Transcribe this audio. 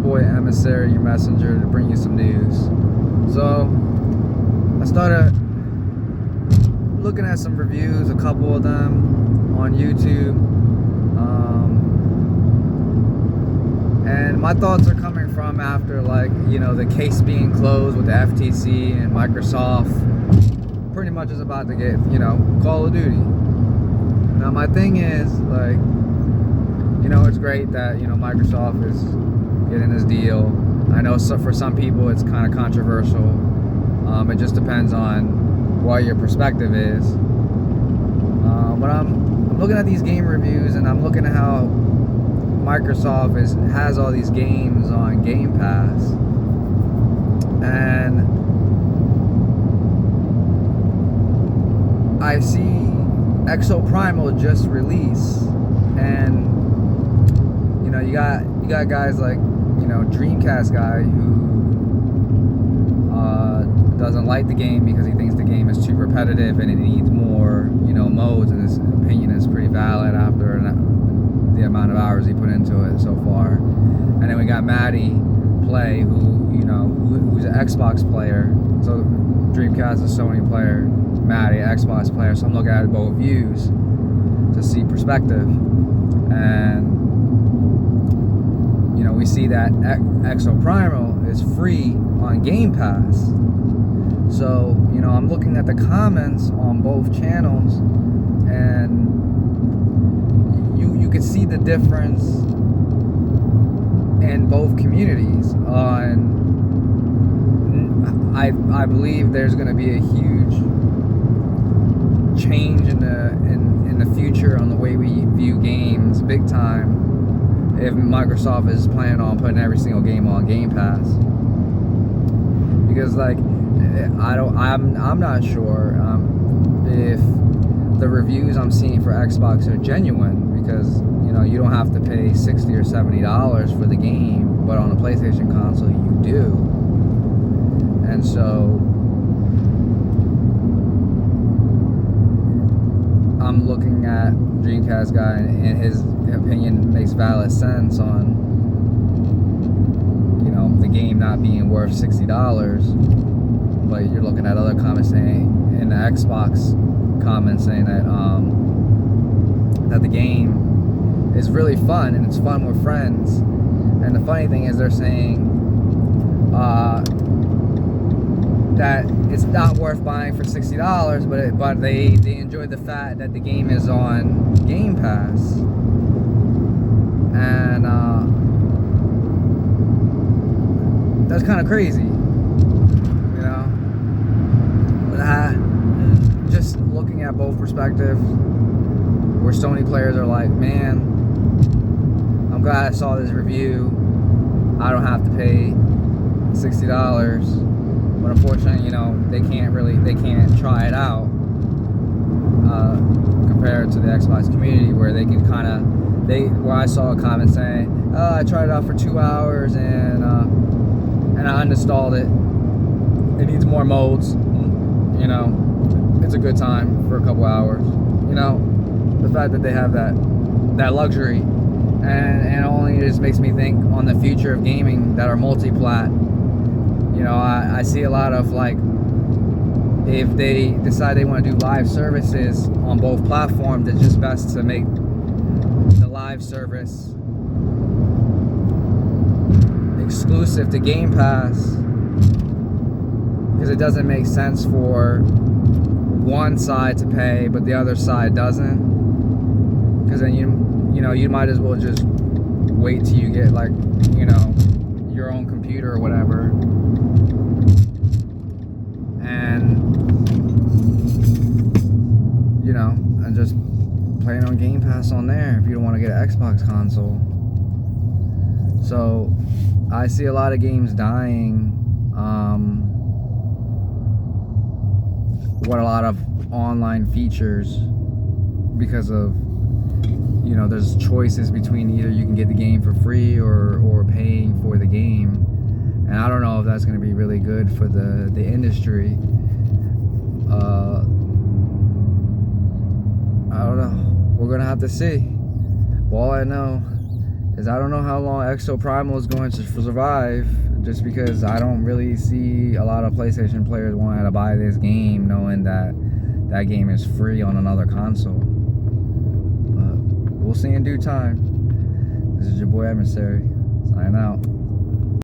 boy Emissary, your messenger, to bring you some news. So I started looking at some reviews, a couple of them on YouTube, and my thoughts are coming from after, like, you know, the case being closed with the FTC and Microsoft pretty much is about to get, you know, Call of Duty. Now my thing is, like, you know, it's great that, you know, Microsoft is getting this deal. I know for some people it's kind of controversial. It just depends on what your perspective is. But I'm looking at these game reviews, and I'm looking at how Microsoft has all these games on Gamepass, and I see Exoprimal just released, and you know, you got guys like, you know, Dreamcast guy who doesn't like the game because he thinks the game is too repetitive and it needs more, you know, modes, and his opinion is pretty valid after the amount of hours he put into it so far. And then we got Maddie Play, who, you know, who's an Xbox player. So Dreamcast is a Sony player, Maddie, Xbox player. So I'm looking at both views to see perspective. And you know, we see that Exoprimal is free on Game Pass. So, you know, I'm looking at the comments on both channels, and you could see the difference in both communities. I believe there's going to be a huge change in the future on the way we view games, big time, if Microsoft is planning on putting every single game on Game Pass. Because, like, I'm not sure if the reviews I'm seeing for Xbox are genuine, because, you know, you don't have to pay $60 or $70 for the game, but on a PlayStation console you do. And so I'm looking at Dreamcast guy, and his opinion makes valid sense on, you know, the game not being worth $60. But you're looking at other comments saying, in the Xbox comments, saying that that the game is really fun, and it's fun with friends. And the funny thing is, they're saying that it's not worth buying for $60, but they enjoy the fact that the game is on Game Pass. And that's kind of crazy, you know. Just looking at both perspectives, where Sony players are like, man, I'm glad I saw this review. I don't have to pay $60. But unfortunately, you know, they can't try it out compared to the Xbox community, where they can where I saw a comment saying, oh, I tried it out for 2 hours and I uninstalled it. It needs more modes. You know, it's a good time for a couple hours. You know, the fact that they have that luxury, and only just makes me think on the future of gaming that are multi-plat. You know, I see a lot of, like, if they decide they want to do live services on both platforms, it's just best to make the live service exclusive to Game Pass, because it doesn't make sense for one side to pay but the other side doesn't. Because then you know, you might as well just wait till you get, like, you know, your own computer or whatever, and, you know, and just playing on Game Pass on there if you don't want to get an Xbox console. So I see a lot of games dying. What a lot of online features, because of, you know, there's choices between either you can get the game for free or paying for the game. And I don't know if that's going to be really good for the industry. I don't know. We're going to have to see. All I know is I don't know how long Exo Primal is going to survive, just because I don't really see a lot of PlayStation players wanting to buy this game knowing that that game is free on another console. But we'll see in due time. This is your boy Emissary, signing out.